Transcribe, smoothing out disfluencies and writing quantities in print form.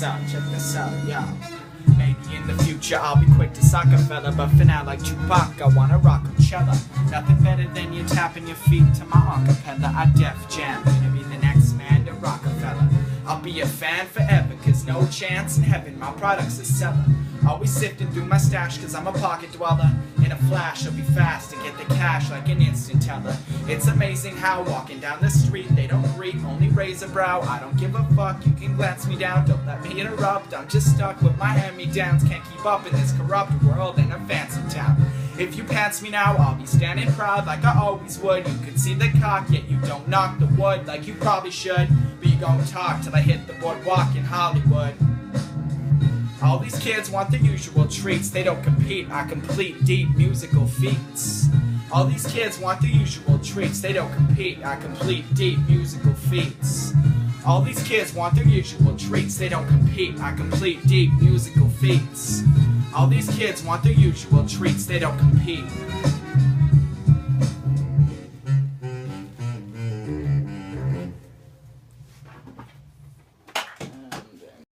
this out, yo. Maybe in the future I'll be quick to sock a fella, but for now, like Tupac, I wanna rock Coachella. Nothing better than you tapping your feet to my acapella. I Def Jam, gonna be the next man to Rockefeller. I'll be a fan forever, cause no chance in heaven my product's a seller. Always sifting through my stash, cause I'm a pocket dweller. In a flash, I'll be fast and get the cash like an instant teller. It's amazing how walking down the street, they don't greet, only raise a brow. I don't give a fuck, you can glance me down, don't let me interrupt. I'm just stuck with my hand-me-downs, can't keep up in this corrupt world in a fancy town. If you pants me now, I'll be standing proud like I always would. You could see the cock, yet you don't knock the wood like you probably should. But you gon' talk till I hit the boardwalk in Hollywood. All these kids want the usual treats, they don't compete, I complete deep musical feats. All these kids want the usual treats, they don't compete, I complete deep musical feats. All these kids want their usual treats, they don't compete, I complete deep musical feats. All these kids want their usual treats, they don't compete.